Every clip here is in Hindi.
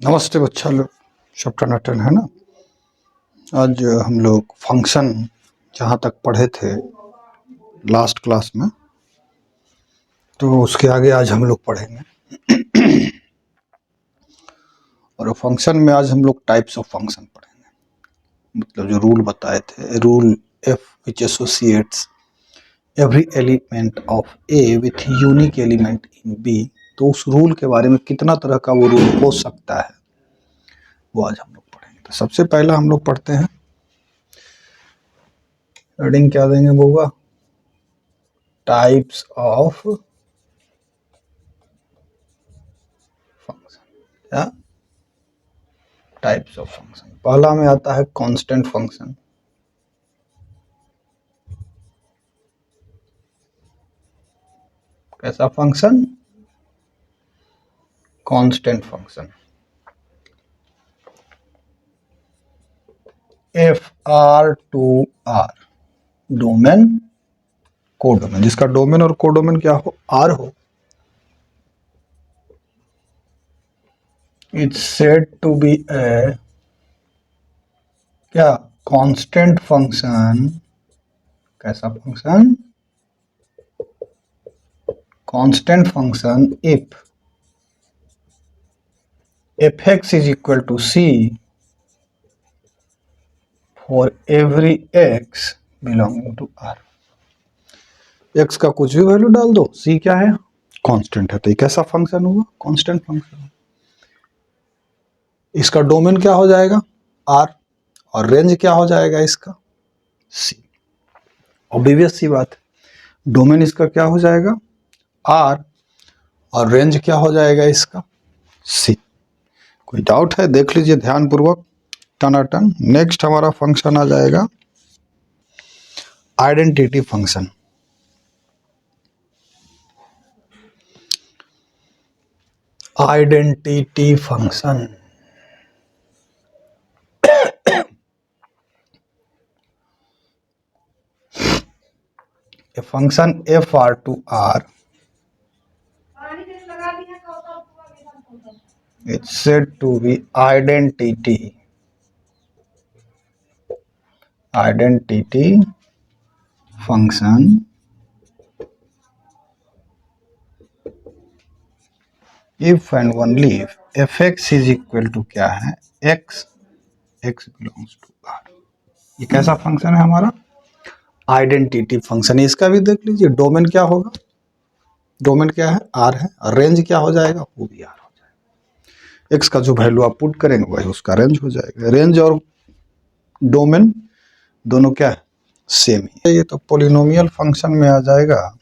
नमस्ते बच्चा लोग, चैप्टर 9 है ना। आज हम लोग फंक्शन जहाँ तक पढ़े थे लास्ट क्लास में, तो उसके आगे आज हम लोग पढ़ेंगे। और फंक्शन में आज हम लोग टाइप्स ऑफ फंक्शन पढ़ेंगे। मतलब जो रूल बताए थे, rule f which associates every element of a with unique element in b, तो उस रूल के बारे में कितना तरह का वो रूल हो सकता है वो आज हम लोग पढ़ेंगे। तो सबसे पहला हम लोग पढ़ते हैं, हेडिंग क्या देंगे बोगा, टाइप्स ऑफ फंक्शन या टाइप्स ऑफ फंक्शन। पहला में आता है कांस्टेंट फंक्शन। कैसा function? Constant function. F R to R, domain codomain, जिसका डोमेन और कोडोमेन क्या हो, आर हो, it's said to be a क्या, कांस्टेंट फंक्शन। कैसा function? Constant function if f x is equal to c for every x belonging to R. X का कुछ भी वैल्यू डाल दो, सी क्या है, कांस्टेंट है, तो ये कैसा फंक्शन हुआ, कांस्टेंट फंक्शन। इसका डोमेन क्या हो जाएगा, आर, और रेंज क्या हो जाएगा इसका, सी। ऑब्वियस सी बात है, डोमेन इसका क्या हो जाएगा, आर, और रेंज क्या हो जाएगा इसका, सी। कोई डाउट है? देख लीजिए ध्यानपूर्वक टनाटन। नेक्स्ट हमारा फंक्शन आ जाएगा identity function. Identity function a function fr to r, it's said to be identity function if and only if fx is equal to क्या है, x belongs to r। ये कैसा फंक्शन है हमारा, आइडेंटिटी फंक्शन। इसका भी देख लीजिए, डोमेन क्या होगा, डोमेन क्या है, आर है, और रेंज क्या हो जाएगा, वो भी आर हो जाएगा। एक्स का जो वैल्यू आप पुट करेंगे वही उसका रेंज हो जाएगा। रेंज और डोमेन दोनों क्या है, सेम ही। ये तो पोलिनोमियल फंक्शन में आ जाएगा,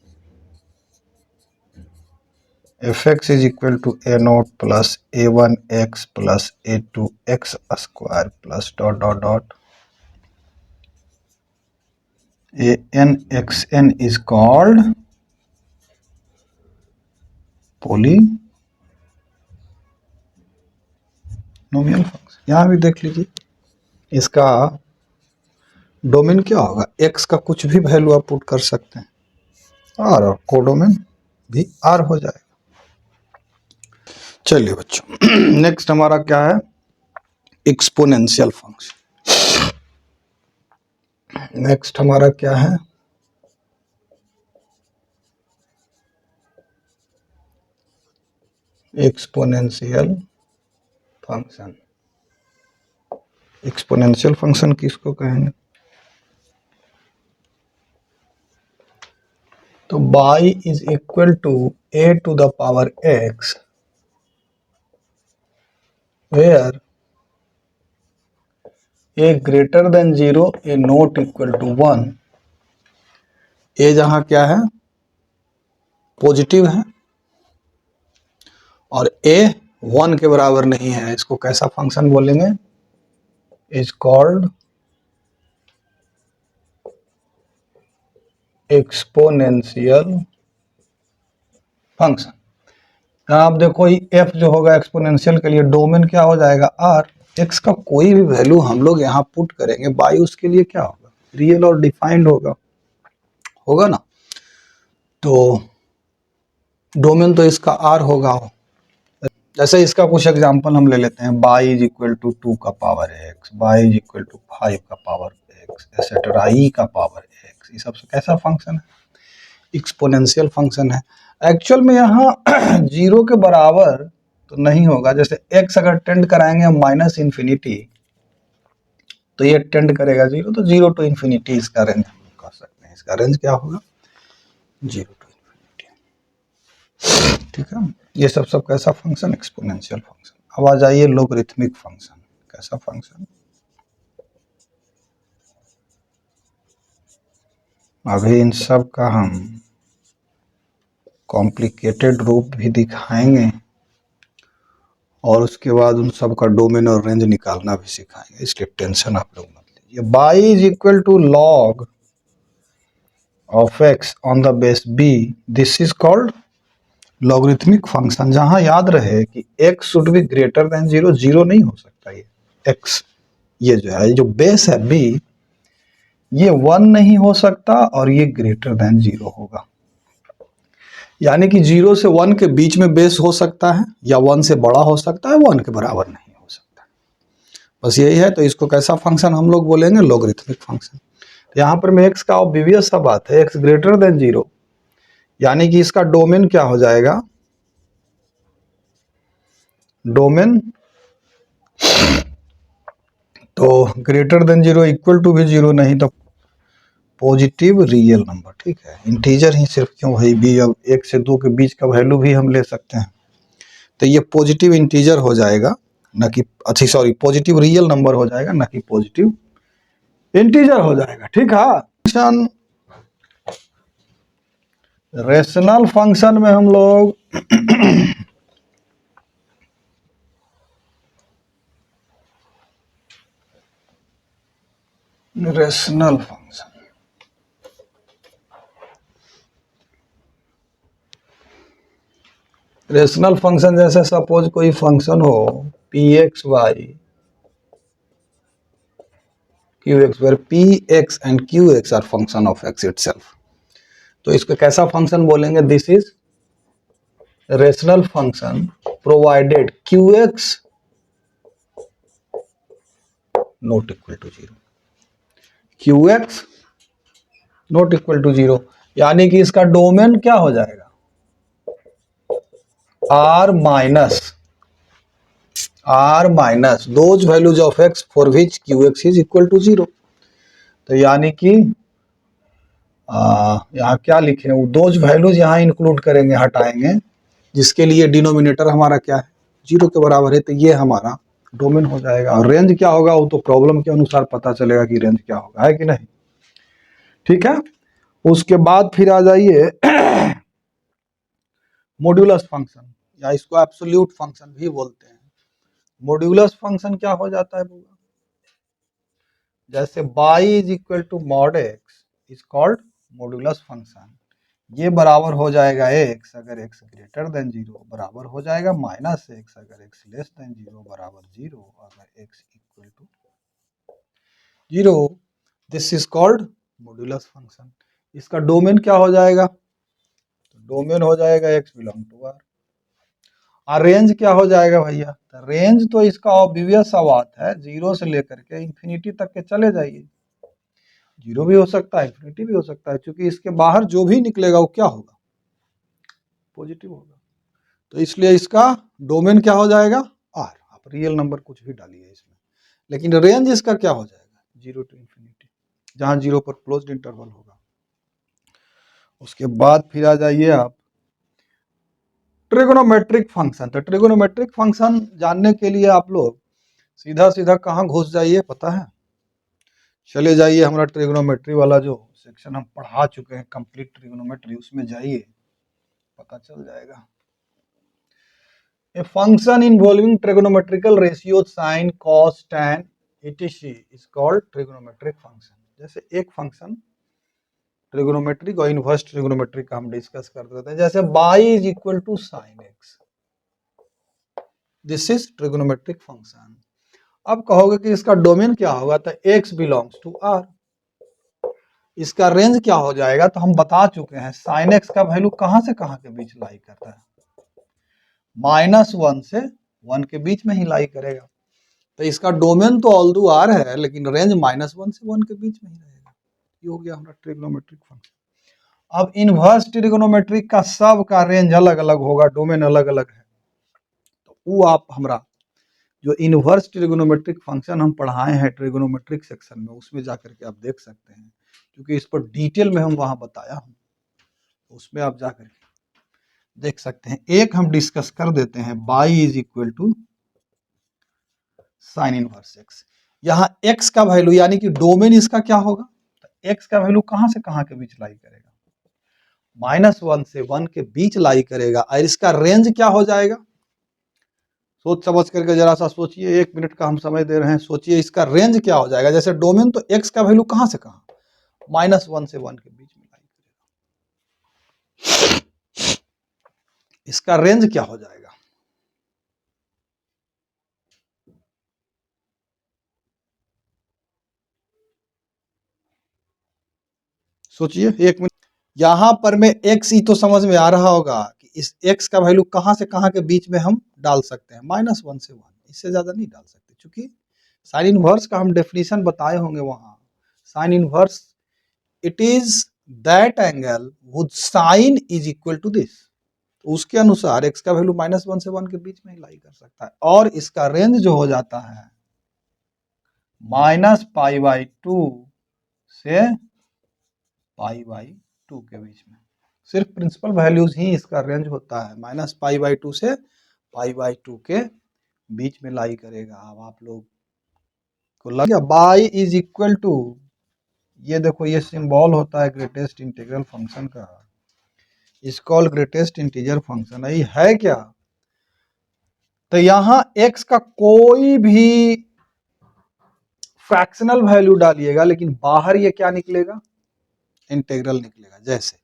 f x is equal to a naught plus a one x plus a two x square plus dot dot dot a n x n is called polynomial function. यहां भी देख लीजिए, इसका डोमेन क्या होगा, एक्स का कुछ भी वैल्यू आप पुट कर सकते हैं, और कोडोमेन भी आर हो जाएगा। चलिए बच्चों, नेक्स्ट हमारा क्या है, एक्सपोनेंशियल फंक्शन। नेक्स्ट हमारा क्या है, एक्सपोनेंशियल फंक्शन। एक्सपोनेंशियल फंक्शन किसको कहेंगे, तो y is equal to a to the power x where a greater than 0 a not equal to 1। a जहां क्या है, पॉजिटिव है, और a 1 के बराबर नहीं है, इसको कैसा फंक्शन बोलेंगे, इज कॉल्ड एक्सपोनेंशियल फंक्शन। आप देखो ये f जो होगा एक्सपोनेंशियल के लिए, डोमेन क्या हो जाएगा, r। x का कोई भी वैल्यू हम लोग यहाँ पुट करेंगे, y उसके लिए क्या होगा, रियल और डिफाइंड होगा ना। तो डोमेन तो इसका r होगा, जैसे इसका कुछ एग्जांपल हम ले लेते हैं, बाई इज इक्वल टू 2 का power x, y is equal to 5 का पावर एक्स, एक्सेट्रा ई का पावर एक्स। ये सब कैसा फंक्शन है? एक्सपोनेंशियल फंक्शन है। एक्चुअल में यहाँ जीरो के बराबर तो नहीं होगा। जैसे एक्स अगर टेंड कराएंगे हम माइनस इन्फिनिटी, तो ये टेंड करेगा जीरो, तो जीरो टू इन्फिनिटी इसका रेंज हम लोग कह सकते हैं। इसका रेंज क्या होगा? Zero to infinity. ठीक है, ये सब कैसा फंक्शन? Exponential function. अब आ जाइए लोगरिथमिक फंक्शन। कैसा फंक्शन? अभी इन सब का हम कॉम्प्लिकेटेड रूप भी दिखाएंगे और उसके बाद उन सब का डोमेन और रेंज निकालना भी सिखाएंगे, इसलिए टेंशन आप लोग मत लीजिए। Y is equal to log of x on the base b, this is called logarithmic function. जहां याद रहे कि x should be greater than zero, zero नहीं हो सकता ये x, ये जो है जो बेस है b, ये 1 नहीं हो सकता और ये ग्रेटर देन जीरो होगा। यानी कि 0 से 1 के बीच में बेस हो सकता है, या 1 से बड़ा हो सकता है, 1 के बराबर नहीं हो सकता। बस यही है। तो इसको कैसा फंक्शन हम लोग बोलेंगे? Logarithmic function. तो यहाँ पर में x का ऑब्वियस सा बात है, x ग्रेटर देन जीरो, यानी कि इसका डोमेन क्या हो जाएगा? डोमेन तो greater than zero, equal to भी जीरो नहीं, तो पॉजिटिव रियल नंबर। ठीक है, इंटीजर ही सिर्फ क्यों भाई, बी अब 1 से 2 के बीच का वैल्यू भी हम ले सकते हैं, तो ये पॉजिटिव इंटीजर हो जाएगा, ना कि अच्छी सॉरी पॉजिटिव रियल नंबर हो जाएगा, ना कि पॉजिटिव इंटीजर हो जाएगा। ठीक है, फंक्शन रेशनल फंक्शन में हम लोग रेशनल फंक्शन, रेशनल फंक्शन जैसे सपोज कोई फंक्शन हो p x y q x, where p x and q x are function of x itself, तो इसको कैसा फंक्शन बोलेंगे? This is rational function provided q x not equal to zero, q x not equal to zero, यानी कि इसका डोमेन क्या हो जाएगा? r minus those values of x for which q x is equal to zero. तो यानी कि यहाँ क्या लिखे? दोज वैल्यूज यहाँ इंक्लूड करेंगे, हटाएंगे, जिसके लिए डिनोमिनेटर हमारा क्या है? जीरो के बराबर है, तो ये हमारा डोमेन हो जाएगा। और रेंज क्या होगा वो तो प्रॉब्लम के अनुसार पता चलेगा कि रेंज क्या होगा, है कि नहीं? ठीक है, उसके बाद फिर आ जाइए मॉड्यूलस फंक्शन, या इसको एब्सोल्यूट फंक्शन भी बोलते हैं। मॉड्यूलस फंक्शन क्या हो जाता है? जैसे y is equal to mod x is called modulus function. ये बराबर हो जाएगा एक्स अगर एक्स ग्रेटर देन जीरो, बराबर हो जाएगा माइनस एक्स अगर एक्स लेस देन जीरो, बराबर जीरो अगर x equal to zero. This is called modulus function. इसका डोमेन क्या हो जाएगा? तो डोमेन हो जाएगा एक्स बिलोंग टू आर। और रेंज क्या हो जाएगा भैया? तो रेंज तो इसका ऑब्वियस सा बात है, जीरो से लेकर के इंफिनिटी तक के चले जाइए, जीरो भी हो सकता है, इंफिनिटी भी हो सकता है, क्योंकि इसके बाहर जो भी निकलेगा वो क्या होगा? पॉजिटिव होगा। तो इसलिए इसका डोमेन क्या हो जाएगा? आर। आप रियल नंबर कुछ भी डालिए इसमें, लेकिन रेंज इसका क्या हो जाएगा? जीरो टू इंफिनिटी, जहां जीरो पर क्लोज्ड इंटरवल होगा। उसके बाद फिर आ जाइए आप ट्रिगोनोमेट्रिक फंक्शन। तो ट्रिगोनोमेट्रिक फंक्शन जानने के लिए आप लोग सीधा सीधा कहाँ घुस जाइए पता है? चले जाइए हमारा ट्रिगोनोमेट्री वाला जो सेक्शन हम पढ़ा चुके हैं, कंप्लीट ट्रिगोनोमेट्री, उसमें जाइए, पता चल जाएगा। A function involving trigonometrical ratios sin, cos, tan, etc. is called trigonometric function। जैसे एक फंक्शन ट्रिगोनोमेट्रिक और इनवर्स ट्रिगोनोमेट्रिक का हम डिस्कस कर देते हैं, जैसे y is equal to sine x, this is trigonometric function. अब कहोगे कि इसका डोमेन क्या होगा? तो x बिलोंग्स टू r। इसका रेंज क्या हो जाएगा? तो हम बता चुके हैं साइन एक्स का वैल्यू कहां से कहां के बीच लाई करता है? -1 से 1 के बीच में ही लाई करेगा। तो इसका डोमेन तो ऑल्दो आर है, लेकिन रेंज -1 से 1 के बीच में ही रहेगा। ये हो गया हमारा ट्रिग्नोमेट्रिक फंक्शन। अब इनवर्स ट्रिग्नोमेट्रिक का सब का रेंज अलग अलग होगा, डोमेन अलग अलग है। तो वो आप हमरा जो इनवर्स ट्रिग्नोमेट्रिक फंक्शन हम पढ़ाए हैं ट्रिग्नोमेट्रिक सेक्शन में, उसमें जाकर के आप देख सकते हैं, क्योंकि इस पर डिटेल में हम वहां बताया हूं, तो उसमें आप जाकर के देख सकते हैं। एक हम डिस्कस कर देते हैं, y is equal to sine inverse x. यहाँ एक्स का वैल्यू यानी कि डोमेन इसका क्या होगा, तो एक्स का वैल्यू कहां से कहां के बीच लाई करेगा, -1 से 1 के बीच लाई करेगा। और इसका रेंज क्या हो जाएगा, सोच समझ करके जरा सा सोचिए, 1 मिनट का हम समय दे रहे हैं, सोचिए इसका रेंज क्या हो जाएगा। जैसे डोमेन तो एक्स का वैल्यू कहां से कहां, -1 से 1 के बीच में लाई करेगा। इसका रेंज क्या हो जाएगा, सोचिए 1 मिनट। यहां पर में एक्स ही तो समझ में आ रहा होगा कि इस एक्स का वैल्यू कहां से कहां के बीच में हम डाल सकते हैं, -1 से 1, इससे ज्यादा नहीं डाल सकते, क्योंकि साइन इनवर्स का हम डेफिनेशन बताए होंगे वहां। Sine inverse it is that angle with sine is equal to this. तो उसके अनुसार एक्स का वैल्यू -1 से 1 के बीच में ही लाई कर सकता है, और इसका रेंज जो हो जाता है -π/2 से π/2 के बीच में। सिर्फ प्रिंसिपल वैल्यूज ही इसका रेंज होता है, -π/2 से π/2 के बीच में लाई करेगा। अब आप लोग को लग गया बाई इज इक्वल टू, ये देखो ये सिंबल होता है ग्रेटेस्ट इंटीग्रल फंक्शन का, इस कॉल ग्रेटेस्ट इंटीजर फंक्शन है क्या। तो यहां x का कोई भी फ्रैक्शनल वैल्यू डालिएगा, लेकिन बाहर ये क्या निकलेगा, इंटीग्रल निकलेगा। जैसे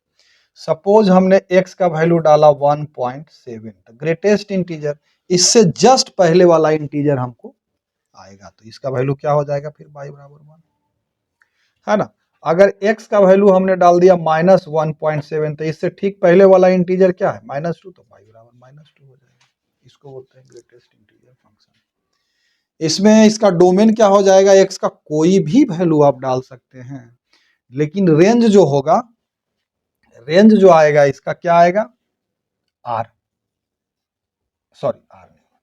सपोज हमने x का वैल्यू डाला 1.7, ग्रेटेस्ट इंटीजर, इससे जस्ट पहले वाला इंटीजर हमको आएगा, तो इसका वैल्यू क्या हो जाएगा फिर y बराबर 1, है ना। अगर x का वैल्यू हमने डाल दिया -1.7, तो इससे ठीक पहले वाला इंटीजर क्या है, -2, तो y बराबर -2 हो जाएगा। इसको बोलते हैं ग्रेटेस्ट इंटीजर फंक्शन। इसमें इसका डोमेन क्या हो जाएगा, x का कोई भी वैल्यू आप डाल सकते हैं, लेकिन रेंज जो होगा, रेंज जो आएगा इसका क्या आएगा, आर, सॉरी आर नहीं,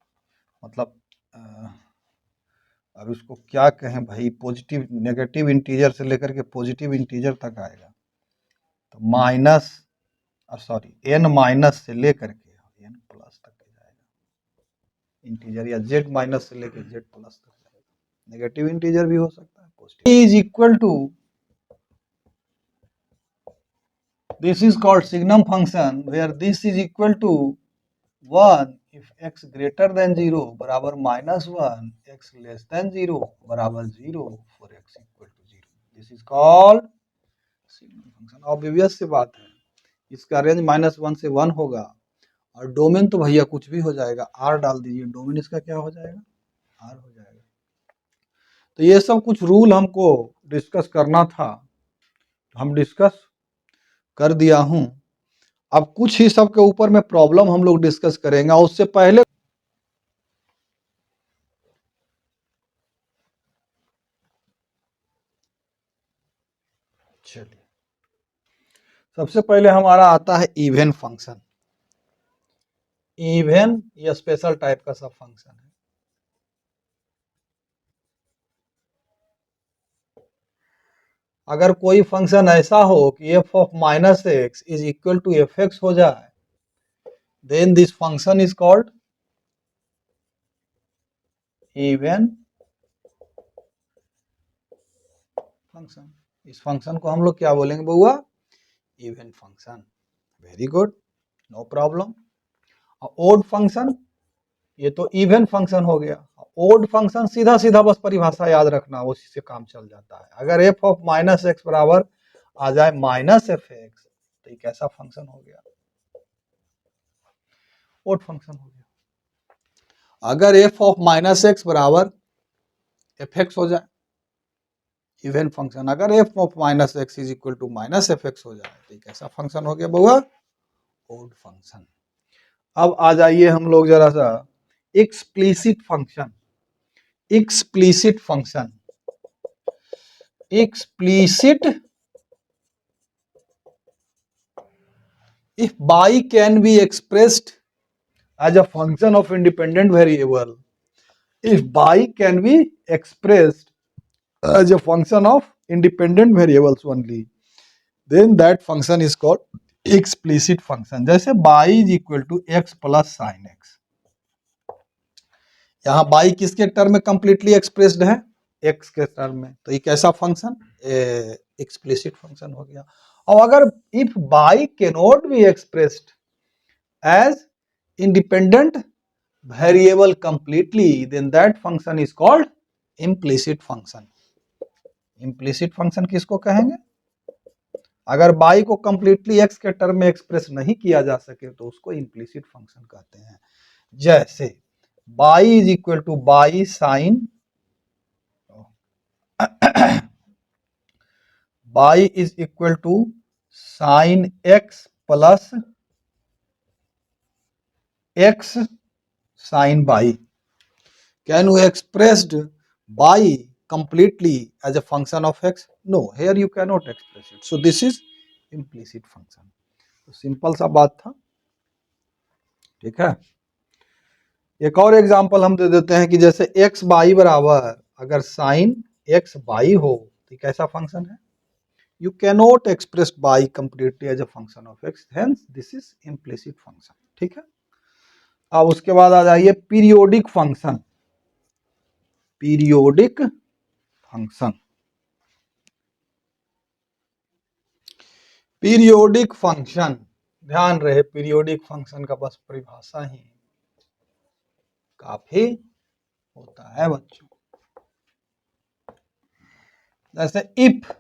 मतलब अब इसको क्या कहें भाई, पॉजिटिव नेगेटिव इंटीजर से लेकर के पॉजिटिव इंटीजर तक आएगा। तो माइनस, सॉरी एन माइनस से लेकर के एन प्लस तक जाएगा इंटीजर, या जेड माइनस से लेकर जेड प्लस तक जाएगा। नेगेटिव इंटीजर भी हो सकता है, positive is equal to, this is called signum function where this is equal to 1 if x greater than 0 बराबर -1, x less than 0 बराबर 0 for x equal to 0। This is called signum function. Obvious सी बात है, इसका रेंज -1 से 1 होगा, और डोमेन तो भैया कुछ भी हो जाएगा, r डाल दीजिए, डोमेन इसका क्या हो जाएगा, r हो जाएगा। तो ये सब कुछ रूल हमको डिस्कस करना था, हम डिस्कस कर दिया हूं। अब कुछ ही सब के ऊपर में प्रॉब्लम हम लोग डिस्कस करेंगे, और उससे पहले चलिए सबसे पहले हमारा आता है इवन फंक्शन। इवन या स्पेशल टाइप का सब फंक्शन है। अगर कोई फंक्शन ऐसा हो कि f of -x is equal to fx हो जाए, then this function is called even function. इस फंक्शन को हम लोग क्या बोलेंगे बउआ, even function. Very good, no problem. Odd function, ये तो इवन फंक्शन हो गया। ओड फंक्शन सीधा सीधा बस परिभाषा याद रखना, उसी से काम चल जाता है। अगर f ऑफ -x बराबर आ जाए -fx, तो ये कैसा फंक्शन हो गया, ओड फंक्शन हो गया। अगर f ऑफ -x बराबर fx हो जाए, इवन फंक्शन। अगर f of -x is equal to -fx हो जाए, तो ये कैसा फंक्शन हो गया बउआ, ओड फंक्शन। अब आ जाइए हम लोग जरा सा explicit function. Explicit function, explicit if y can be expressed as a function of independent variable, if y can be expressed as a function of independent variables only, then that function is called explicit function। जैसे y is equal to x plus sin x, यहाँ y किसके टर्म में कंप्लीटली एक्सप्रेस्ड है, x के टर्म में, तो ये कैसा फंक्शन, एक्सप्लिसिट फंक्शन हो गया। और अगर if y cannot be expressed as independent variable completely, then that function is called implicit function. Implicit function किसको कहेंगे, अगर y को कंप्लीटली x के टर्म में एक्सप्रेस नहीं किया जा सके तो उसको इम्प्लिसिट फंक्शन कहते हैं। जैसे y is equal to y sine y is equal to sine x plus x sine y। Can you expressed y completely as a function of x? No, here you cannot express it. So this is implicit function। तो सिंपल सा बात था, ठीक है। एक और एग्जांपल हम दे देते हैं कि जैसे x y बराबर अगर साइन x y हो तो कैसा फंक्शन है, you cannot express y completely as a function of x, hence this is implicit function, ठीक है। अब उसके बाद आ जाइए periodic function. Periodic function, periodic function, ध्यान रहे पीरियोडिक फंक्शन का बस परिभाषा ही काफी होता है बच्चों। जैसे if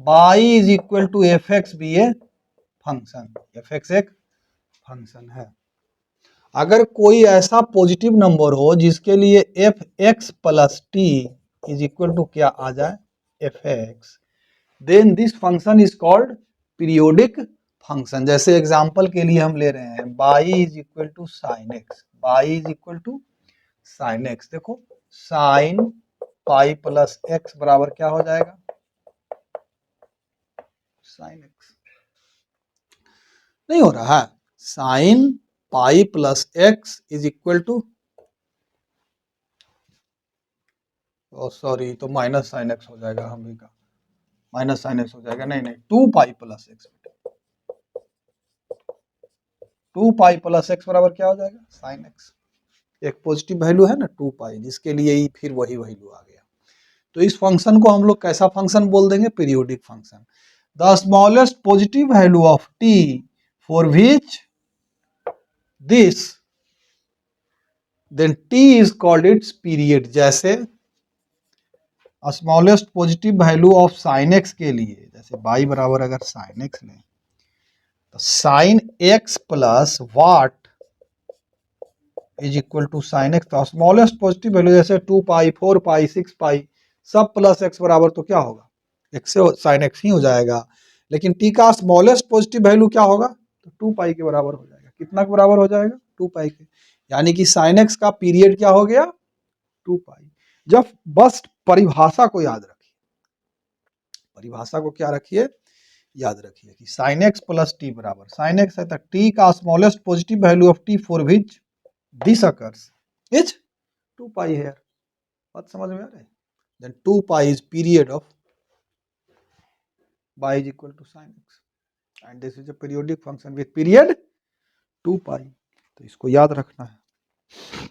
y is equal to f x be a function, f x एक फंक्शन है, अगर कोई ऐसा पॉजिटिव नंबर हो जिसके लिए f x plus t is equal to क्या आ जाए, f x, then this function is called periodic function. जैसे एग्जांपल के लिए हम ले रहे हैं y is equal to sine x, y is equal to sine x, देखो साइन पाई प्लस एक्स बराबर क्या हो जाएगा, साइन एक्स। नहीं हो रहा है, sine pi plus x is equal to, sorry तो माइनस साइन एक्स हो जाएगा, हम भी का माइनस साइन एक्स हो जाएगा, नहीं नहीं 2 पाई प्लस एक्स, 2 पाई प्लस एक्स बराबर क्या हो जाएगा, साइन एक्स। एक पॉजिटिव वैल्यू है ना 2 पाई, जिसके लिए ही फिर वही वैल्यू आ गया। तो इस फंक्शन को हम लोग कैसा फंक्शन बोल देंगे, periodic function. The smallest positive value of t for which this, then t is called its period. जैसे smallest positive value of sine x के लिए, जैसे y बराबर अगर साइन एक्स लें तो sine x plus what is equal to sine x, तो स्मॉलेस्ट पॉजिटिव वैल्यू जैसे 2 पाई 4 पाई 6 पाई सब प्लस एक्स बराबर तो क्या होगा, एक्स से साइन एक्स ही हो जाएगा। लेकिन टी का स्मॉलेस्ट पॉजिटिव वैल्यू क्या होगा, तो 2 पाई के बराबर हो जाएगा। कितना के बराबर हो जाएगा, 2 पाई के, यानी कि साइन एक्स का पीरियड क्या हो गया, 2 पाई। जब बस परिभाषा को याद रखिए, परिभाषा को क्या रखिए, याद रखिए कि साइन एक्स प्लस टी बराबर, साइन एक्स है तो टी का smallest positive value of t for which this occurs is 2 pi here. बात समझ में आ रहा है, then 2 pi is period of y is equal to sin x and this is a periodic function with period 2 पाई। तो इसको याद रखना है।